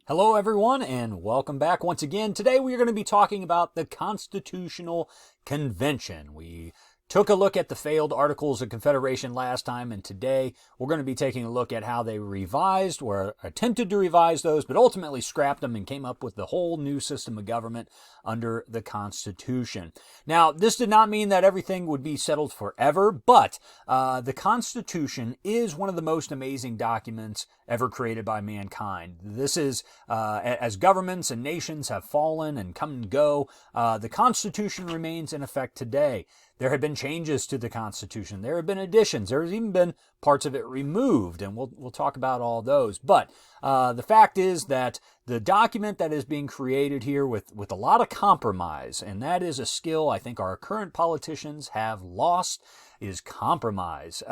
Hello, everyone, and welcome back once again. Today we are going to be talking about the Constitutional Convention. We took a look at the failed Articles of Confederation last time, and today we're going to be taking a look at how they revised or attempted to revise those, but ultimately scrapped them and came up with the whole new system of government under the Constitution. Now, this did not mean that everything would be settled forever, but the Constitution is one of the most amazing documents ever created by mankind. This is, as governments and nations have fallen and come and go, the Constitution remains in effect today. There have been changes to the Constitution. There have been additions. There has even been parts of it removed, and we'll talk about all those. But the fact is that the document that is being created here with a lot of compromise, and that is a skill I think our current politicians have lost, is compromise.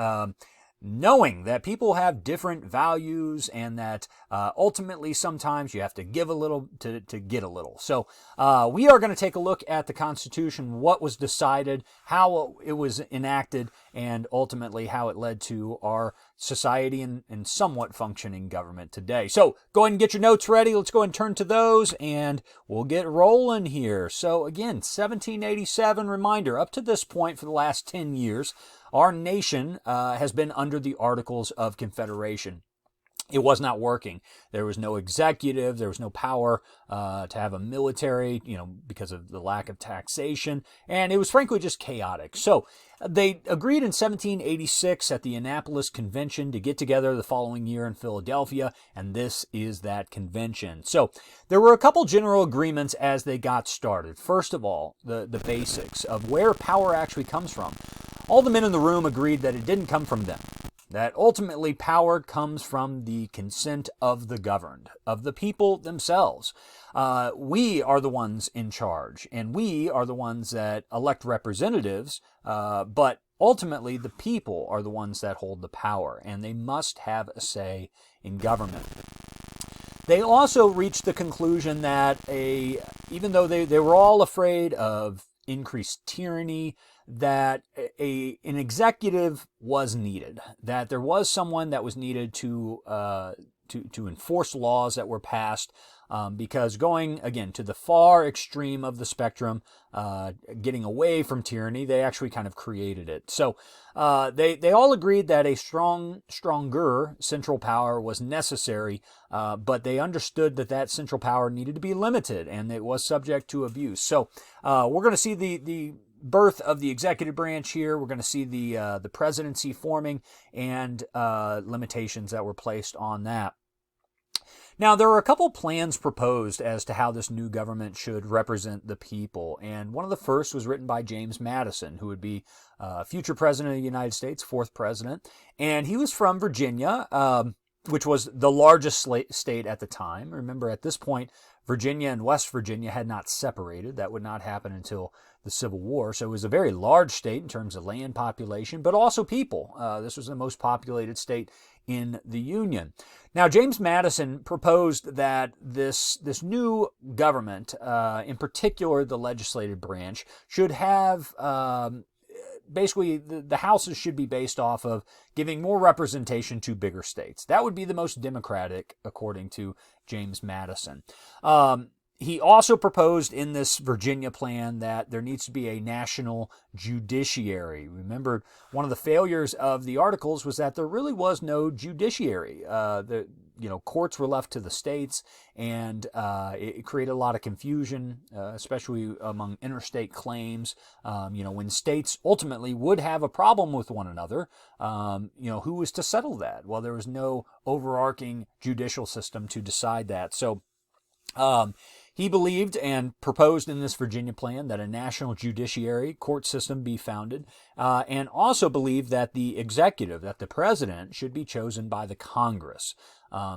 Knowing that people have different values and that ultimately sometimes you have to give a little to get a little. So we are going to take a look at the Constitution, what was decided, how it was enacted, and ultimately how it led to our society and somewhat functioning government today. So go ahead and get your notes ready. Let's go ahead and turn to those and we'll get rolling here. So again, 1787, reminder, up to this point for the last 10 years, our nation has been under the Articles of Confederation. It was not working. There was no executive. There was no power to have a military, because of the lack of taxation. And it was frankly just chaotic. So they agreed in 1786 at the Annapolis Convention to get together the following year in Philadelphia. And this is that convention. So there were a couple general agreements as they got started. First of all, the basics of where power actually comes from. All the men in the room agreed that it didn't come from them. That ultimately power comes from the consent of the governed, of the people themselves. We are the ones in charge, and we are the ones that elect representatives, but ultimately the people are the ones that hold the power, and they must have a say in government. They also reached the conclusion that even though they were all afraid of increased tyranny, that an executive was needed, that there was someone that was needed to enforce laws that were passed, because going, again, to the far extreme of the spectrum, getting away from tyranny, they actually kind of created it. So they all agreed that a stronger central power was necessary, but they understood that central power needed to be limited, and it was subject to abuse. So we're going to see the birth of the executive branch here. We're going to see the presidency forming and limitations that were placed on that. Now, there are a couple plans proposed as to how this new government should represent the people, and one of the first was written by James Madison, who would be future president of the United States, fourth president, and he was from Virginia, which was the largest state at the time. Remember, at this point, Virginia and West Virginia had not separated. That would not happen until the Civil War. So it was a very large state in terms of land population, but also people. This was the most populated state in the Union. Now, James Madison proposed that this new government, in particular the legislative branch, should have basically the houses should be based off of giving more representation to bigger states. That would be the most democratic, according to James Madison. He also proposed in this Virginia plan that there needs to be a national judiciary. Remember, one of the failures of the Articles was that there really was no judiciary. Courts were left to the states, and it created a lot of confusion, especially among interstate claims. When states ultimately would have a problem with one another, who was to settle that? Well, there was no overarching judicial system to decide that. So he believed and proposed in this Virginia plan that a national judiciary court system be founded, and also believed that the executive, that the president, should be chosen by the Congress.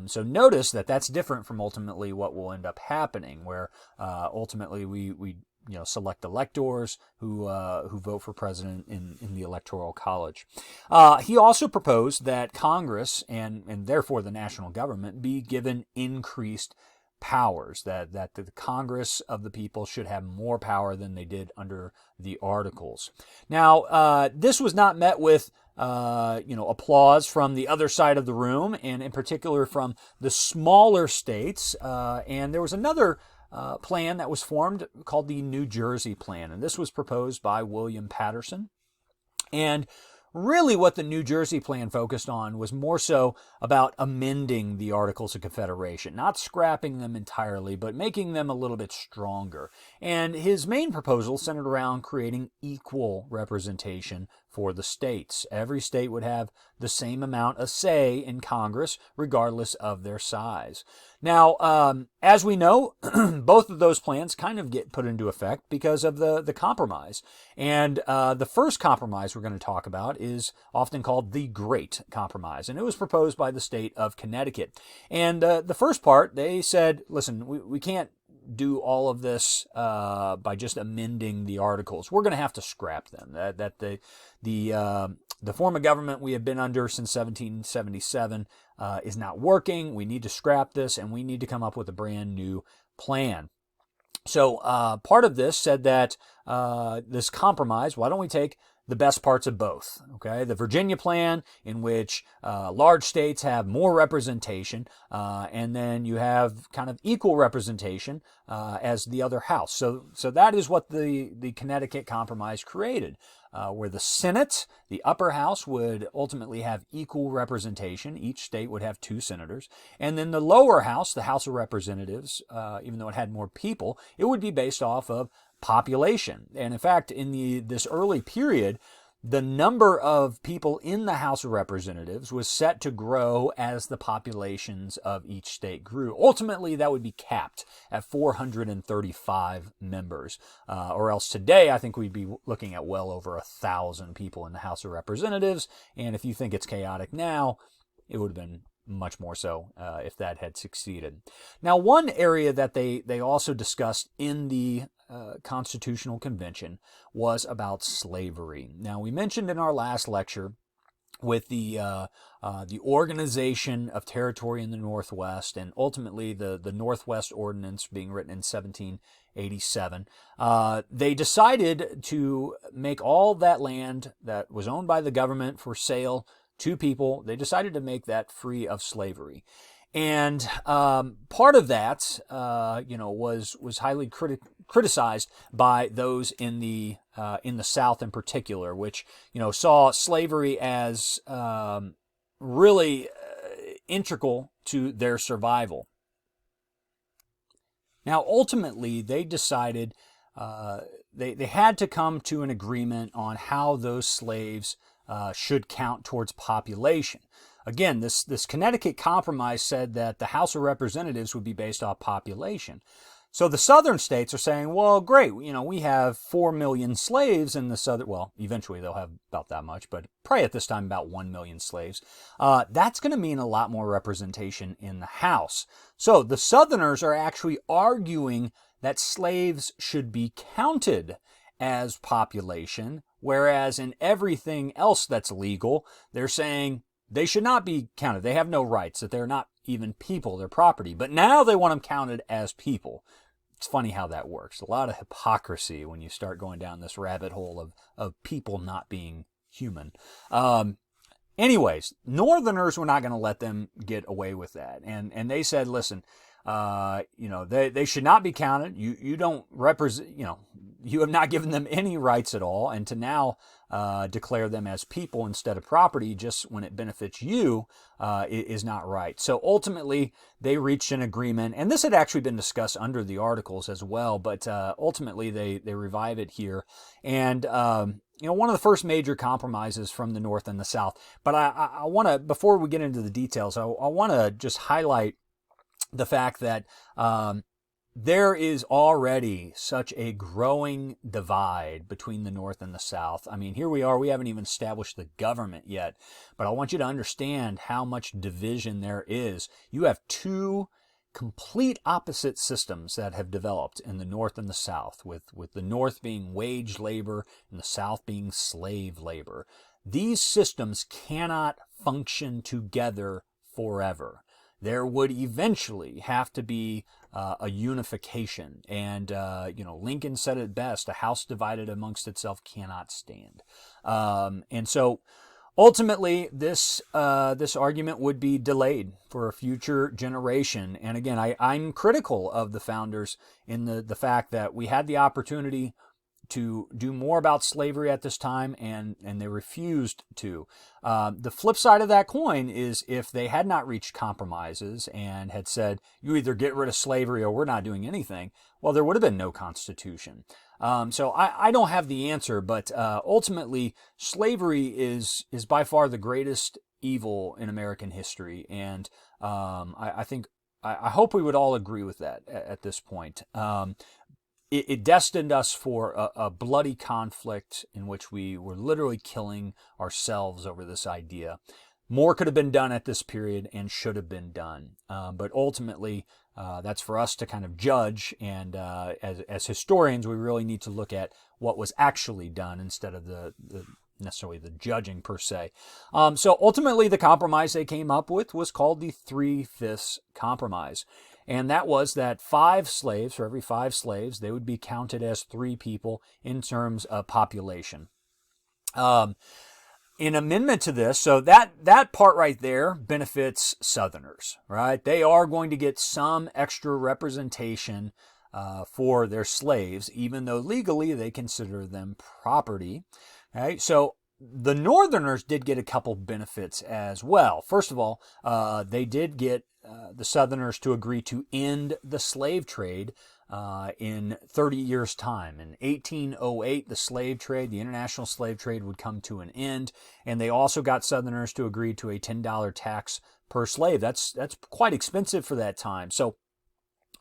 So notice that that's different from ultimately what will end up happening, where ultimately we select electors who vote for president in the Electoral College. He also proposed that Congress and therefore the national government be given increased powers, that the Congress of the people should have more power than they did under the Articles. Now, this was not met with applause from the other side of the room, and in particular from the smaller states. And there was another plan that was formed called the New Jersey Plan, and this was proposed by William Patterson. And really what the New Jersey Plan focused on was more so about amending the Articles of Confederation, not scrapping them entirely, but making them a little bit stronger. And his main proposal centered around creating equal representation for the states. Every state would have the same amount of say in Congress, regardless of their size. Now, as we know, both of those plans kind of get put into effect because of the compromise. And the first compromise we're going to talk about is often called the Great Compromise. And it was proposed by the state of Connecticut. And the first part, they said, listen, we can't do all of this by just amending the articles. We're going to have to scrap them. That the form of government we have been under since 1777 is not working. We need to scrap this, and we need to come up with a brand new plan. So part of this said that this compromise, why don't we take the best parts of both? Okay, the Virginia plan, in which large states have more representation, and then you have kind of equal representation as the other house. So that is what the Connecticut Compromise created, where the Senate, the upper house, would ultimately have equal representation. Each state would have 2 senators. And then the lower house, the House of Representatives, even though it had more people, it would be based off of population. And in fact, in this early period, the number of people in the House of Representatives was set to grow as the populations of each state grew. Ultimately, that would be capped at 435 members. Or else today, I think we'd be looking at well over 1,000 people in the House of Representatives. And if you think it's chaotic now, it would have been much more so if that had succeeded. Now, one area that they also discussed in the Constitutional Convention was about slavery. Now, we mentioned in our last lecture with the organization of territory in the Northwest, and ultimately the Northwest Ordinance being written in 1787, they decided to make all that land that was owned by the government for sale to people. They decided to make that free of slavery. And part of that, was highly criticized by those in the South in particular, which saw slavery as really integral to their survival. Now, ultimately, they decided they had to come to an agreement on how those slaves should count towards population. Again, this Connecticut Compromise said that the House of Representatives would be based off population. So the southern states are saying, well, great, we have 4 million slaves in the southern, well, eventually they'll have about that much, but probably at this time about 1 million slaves. That's going to mean a lot more representation in the House. So the southerners are actually arguing that slaves should be counted as population, whereas in everything else that's legal, they're saying they should not be counted. They have no rights, that they're not even people, they're property. But now they want them counted as people. It's funny how that works. A lot of hypocrisy when you start going down this rabbit hole of people not being human. Anyways, Northerners were not going to let them get away with that. And they said, listen, they should not be counted. You don't represent, you have not given them any rights at all. And to now declare them as people instead of property just when it benefits you is not right. So ultimately, they reached an agreement. And this had actually been discussed under the Articles as well. But ultimately, they revive it here. And one of the first major compromises from the North and the South. But I want to, before we get into the details, I want to just highlight the fact that there is already such a growing divide between the North and the South. I mean, here we are, we haven't even established the government yet, but I want you to understand how much division there is. You have 2 complete opposite systems that have developed in the North and the South, with the North being wage labor and the South being slave labor. These systems cannot function together forever. There would eventually have to be a unification. And, Lincoln said it best, a house divided amongst itself cannot stand. And so Ultimately, this argument would be delayed for a future generation. And again, I'm critical of the founders in the fact that we had the opportunity to do more about slavery at this time, and they refused to. The flip side of that coin is if they had not reached compromises and had said, you either get rid of slavery or we're not doing anything, well, there would have been no Constitution. So I don't have the answer, but ultimately, slavery is by far the greatest evil in American history, and I think I hope we would all agree with that at this point. It destined us for a bloody conflict in which we were literally killing ourselves over this idea. More could have been done at this period and should have been done. But ultimately, that's for us to kind of judge. And as historians, we really need to look at what was actually done instead of necessarily the judging per se. So ultimately, the compromise they came up with was called the 3/5 Compromise. And that was that 5 slaves, for every 5 slaves, they would be counted as 3 people in terms of population. In amendment to this, so that part right there benefits Southerners, right? They are going to get some extra representation for their slaves, even though legally they consider them property. Right? So the Northerners did get a couple benefits as well. First of all, they did get the Southerners to agree to end the slave trade in 30 years' time. In 1808, the slave trade, the international slave trade, would come to an end, and they also got Southerners to agree to a $10 tax per slave. That's quite expensive for that time. So,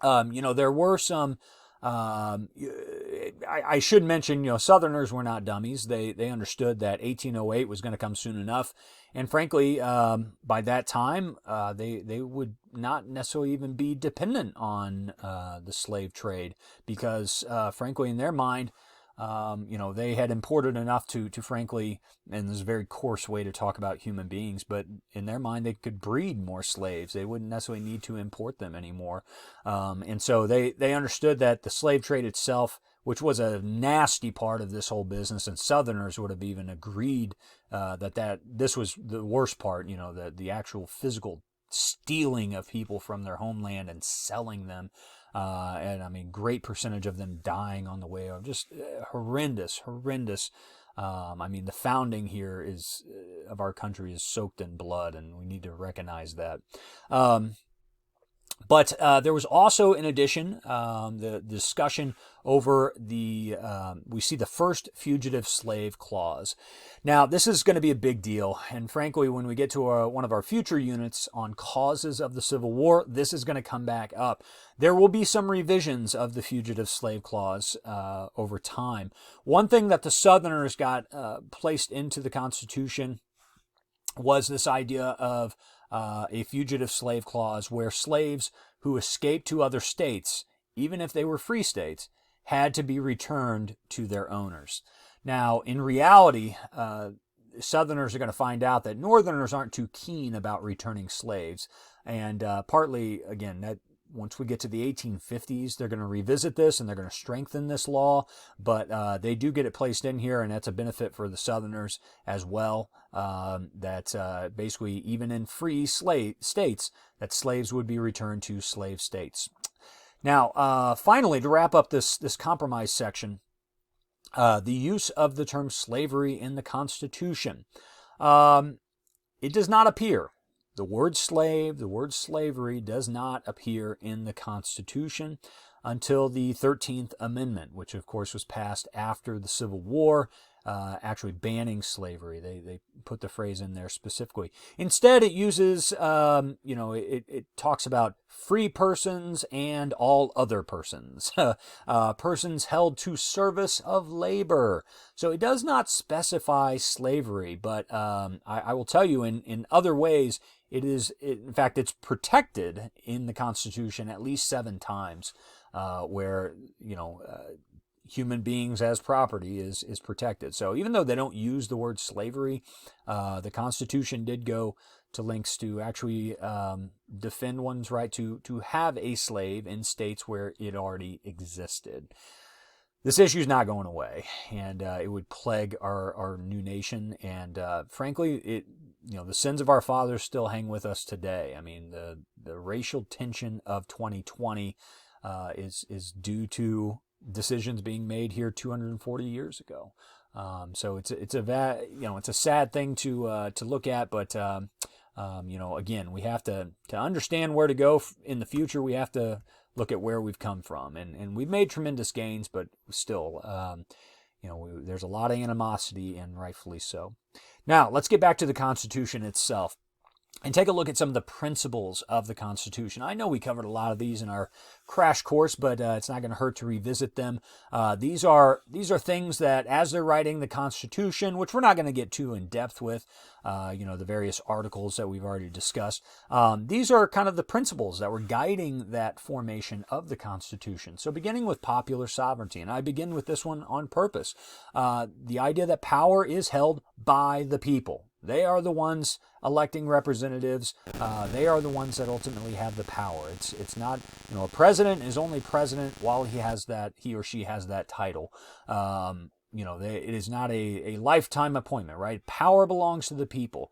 there were some. I should mention, Southerners were not dummies. They understood that 1808 was going to come soon enough, and frankly, by that time, they would not necessarily even be dependent on the slave trade because, frankly, in their mind, they had imported enough to frankly, and this is a very coarse way to talk about human beings, but in their mind, they could breed more slaves. They wouldn't necessarily need to import them anymore. And so they understood that the slave trade itself, which was a nasty part of this whole business, and Southerners would have even agreed that this was the worst part, the actual physical stealing of people from their homeland and selling them. And I mean, great percentage of them dying on the way. Just horrendous. I mean, the founding here of our country is soaked in blood, and we need to recognize that. But there was also, in addition, the discussion over we see the first fugitive slave clause. Now, this is going to be a big deal. And frankly, when we get to one of our future units on causes of the Civil War, this is going to come back up. There will be some revisions of the fugitive slave clause over time. One thing that the Southerners got placed into the Constitution was this idea of a fugitive slave clause where slaves who escaped to other states, even if they were free states, had to be returned to their owners. Now, in reality, Southerners are going to find out that Northerners aren't too keen about returning slaves. And partly, again, that once we get to the 1850s, they're going to revisit this and they're going to strengthen this law. But they do get it placed in here, and that's a benefit for the Southerners as well. That basically, even in free states, that slaves would be returned to slave states. Now, finally, to wrap up this compromise section, the use of the term slavery in the Constitution. It does not appear. The word slave, the word slavery does not appear in the Constitution until the 13th Amendment, which of course was passed after the Civil War, actually banning slavery. They put the phrase in there specifically. Instead, it uses, it talks about free persons and all other persons, persons held to service of labor. So it does not specify slavery, but I will tell you in other ways, in fact, it's protected in the Constitution at least 7 times, where, human beings as property is protected. So even though they don't use the word slavery, the Constitution did go to lengths to actually defend one's right to have a slave in states where it already existed. This issue is not going away, and it would plague our new nation. And frankly, the sins of our fathers still hang with us today. I mean, the racial tension of 2020 is due to decisions being made here 240 years ago. So it's a sad thing to look at, but again, we have to understand where to go in the future. We have to look at where we've come from, and we've made tremendous gains, but still, there's a lot of animosity, and rightfully so. Now, let's get back to the Constitution itself and take a look at some of the principles of the Constitution. I know we covered a lot of these in our crash course, but it's not going to hurt to revisit them. These are things that, as they're writing the Constitution, which we're not going to get too in depth with, the various articles that we've already discussed. These are kind of the principles that were guiding that formation of the Constitution. So beginning with popular sovereignty, and I begin with this one on purpose, the idea that power is held by the people. They are the ones electing representatives. They are the ones that ultimately have the power. It's not, a president is only president while he or she has that title. It is not a lifetime appointment, right? Power belongs to the people.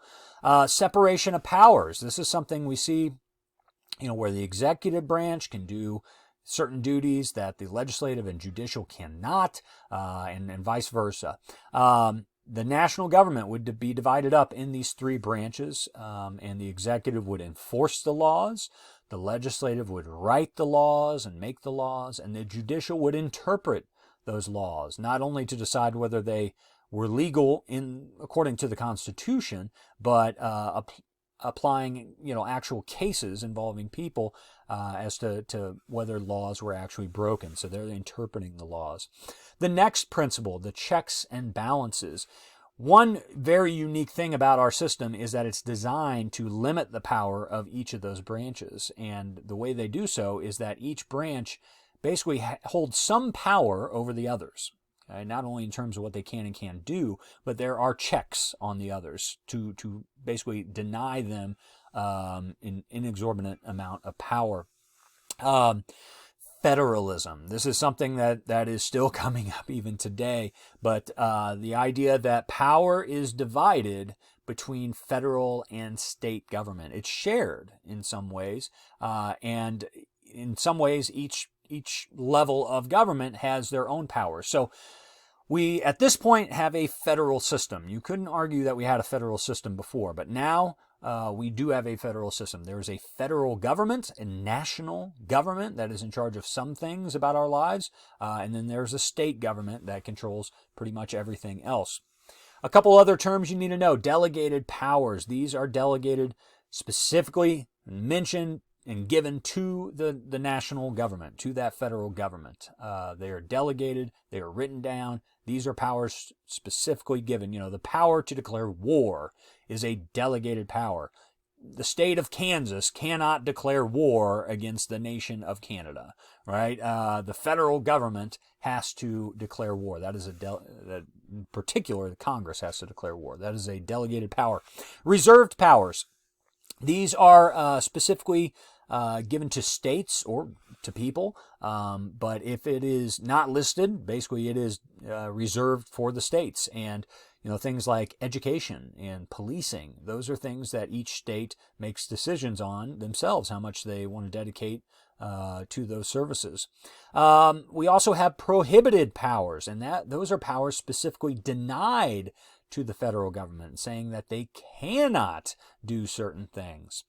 Separation of powers. This is something we see, where the executive branch can do certain duties that the legislative and judicial cannot, and vice versa. The national government would be divided up in these three branches, and the executive would enforce the laws, the legislative would write the laws and make the laws, and the judicial would interpret those laws, not only to decide whether they were legal according to the Constitution, but applying actual cases involving people as to whether laws were actually broken. So they're interpreting the laws. The next principle, the checks and balances. One very unique thing about our system is that it's designed to limit the power of each of those branches. And the way they do so is that each branch basically holds some power over the others. Not only in terms of what they can and can't do, but there are checks on the others to basically deny them an inexorbitant amount of power. Federalism. This is something that is still coming up even today, but the idea that power is divided between federal and state government. It's shared in some ways, and in some ways each level of government has their own power. So we, at this point, have a federal system. You couldn't argue that we had a federal system before, but now we do have a federal system. There is a federal government, a national government that is in charge of some things about our lives, and then there's a state government that controls pretty much everything else. A couple other terms you need to know. Delegated powers. These are delegated specifically, mentioned, and given to the national government, to that federal government. They are delegated. They are written down. These are powers specifically given. The power to declare war is a delegated power. The state of Kansas cannot declare war against the nation of Canada, right? The federal government has to declare war. That is that in particular, the Congress has to declare war. That is a delegated power. Reserved powers. These are specifically given to states or to people, but if it is not listed, basically it is reserved for the states. And things like education and policing, those are things that each state makes decisions on themselves, how much they want to dedicate to those services. We also have prohibited powers, and those are powers specifically denied to the federal government, saying that they cannot do certain things.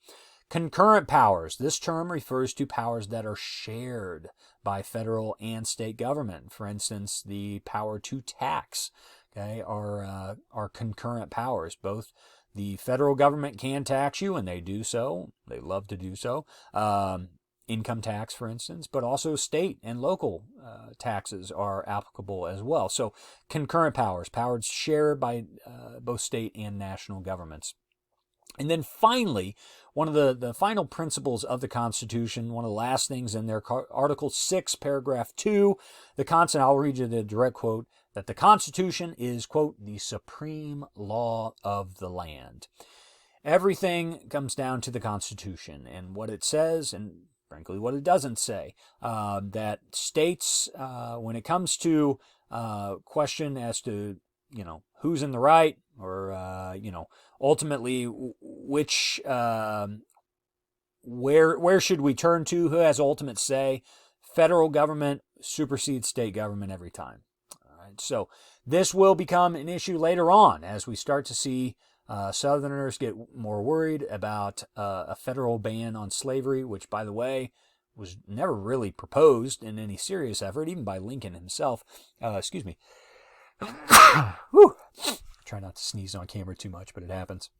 Concurrent powers. This term refers to powers that are shared by federal and state government. For instance, the power to tax, are concurrent powers. Both the federal government can tax you, and they do so. They love to do so. Income tax, for instance, but also state and local taxes are applicable as well. So concurrent powers shared by both state and national governments. And then finally, one of the final principles of the Constitution, one of the last things in there, Article 6, Paragraph 2, I'll read you the direct quote, that the Constitution is, quote, the supreme law of the land. Everything comes down to the Constitution and what it says, and frankly, what it doesn't say. That states, when it comes to question as to, who's in the right, or, ultimately which, where should we turn to? Who has ultimate say? Federal government supersedes state government every time. All right, so this will become an issue later on as we start to see Southerners get more worried about a federal ban on slavery, which, by the way, was never really proposed in any serious effort, even by Lincoln himself. Excuse me. Whew. Try not to sneeze on camera too much, but it happens.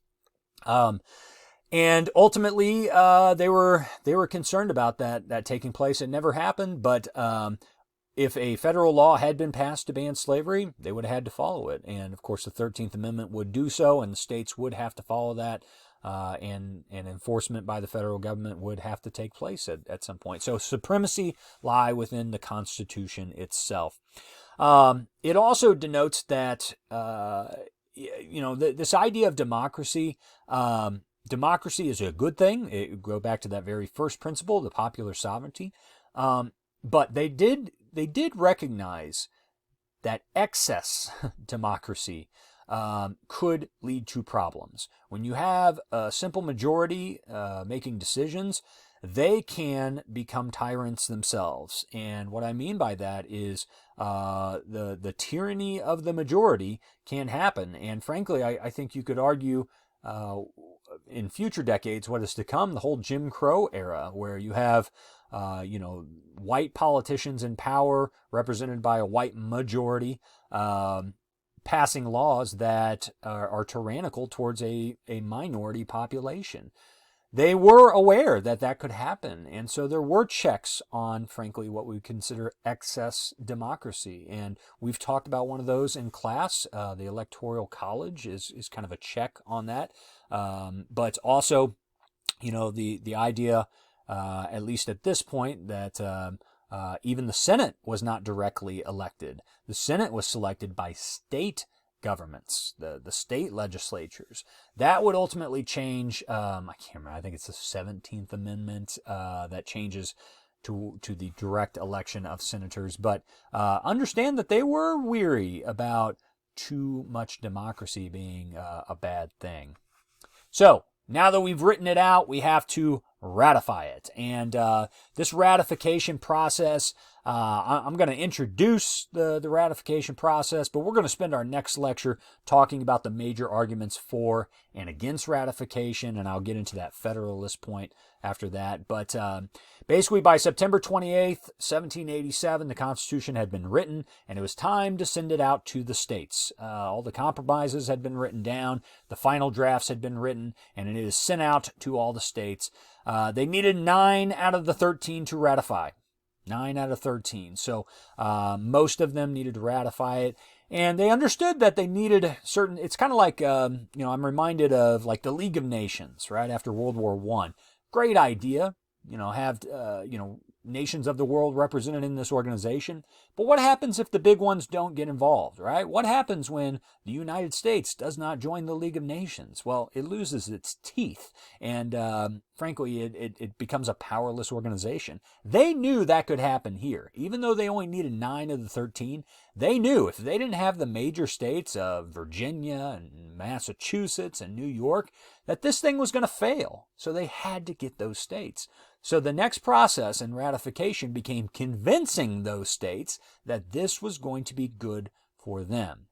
And ultimately, they were concerned about that taking place. It never happened, but if a federal law had been passed to ban slavery, they would have had to follow it. And of course, the 13th Amendment would do so, and the states would have to follow that, and enforcement by the federal government would have to take place at some point. So supremacy lie within the Constitution itself. It also denotes that, this idea of democracy, democracy is a good thing. It go back to that very first principle, the popular sovereignty. But they did recognize that excess democracy could lead to problems. When you have a simple majority making decisions, they can become tyrants themselves. And what I mean by that is the tyranny of the majority can happen. And frankly, I think you could argue in future decades what is to come, the whole Jim Crow era, where you have white politicians in power represented by a white majority passing laws that are tyrannical towards a minority population. They were aware that could happen, and so there were checks on, frankly, what we consider excess democracy. And we've talked about one of those in class. The Electoral College is kind of a check on that. But also, the idea, at least at this point, that even the Senate was not directly elected. The Senate was selected by state governments, the state legislatures. That would ultimately change, I can't remember, I think it's the 17th Amendment that changes to the direct election of senators. But understand that they were weary about too much democracy being a bad thing. So now that we've written it out, we have to ratify it. And this ratification process, I'm going to introduce the ratification process, but we're going to spend our next lecture talking about the major arguments for and against ratification, and I'll get into that Federalist point after that. But basically, by September 28th, 1787, the Constitution had been written, and it was time to send it out to the states. All the compromises had been written down, the final drafts had been written, and it is sent out to all the states. They needed 9 out of the 13 to ratify. 9 out of 13. So most of them needed to ratify it. And they understood that they needed certain, it's kind of like, I'm reminded of like the League of Nations, right, after World War I. Great idea, have, nations of the world represented in this organization. But what happens if the big ones don't get involved, right? What happens when the United States does not join the League of Nations? Well, it loses its teeth, and frankly, it becomes a powerless organization. They knew that could happen here. Even though they only needed 9 of the 13, they knew if they didn't have the major states of Virginia and Massachusetts and New York, that this thing was going to fail. So they had to get those states. So the next process in ratification became convincing those states that this was going to be good for them.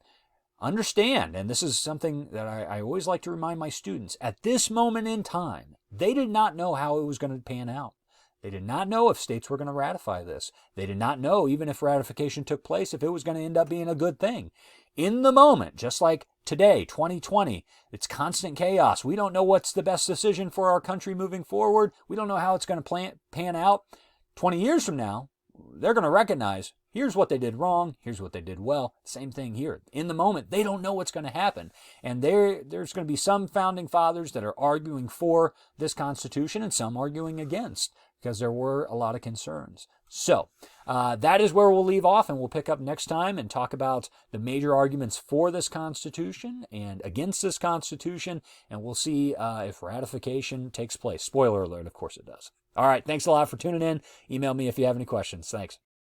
Understand, and this is something that I always like to remind my students, at this moment in time, they did not know how it was going to pan out. They did not know if states were going to ratify this. They did not know, even if ratification took place, if it was going to end up being a good thing. In the moment, just like today, 2020, it's constant chaos. We don't know what's the best decision for our country moving forward. We don't know how it's going to pan out. 20 years from now, they're going to recognize, here's what they did wrong, here's what they did well. Same thing here. In the moment, they don't know what's going to happen. And there's going to be some founding fathers that are arguing for this Constitution and some arguing against, because there were a lot of concerns. So that is where we'll leave off, and we'll pick up next time and talk about the major arguments for this Constitution and against this Constitution, and we'll see if ratification takes place. Spoiler alert, of course it does. All right, thanks a lot for tuning in. Email me if you have any questions. Thanks.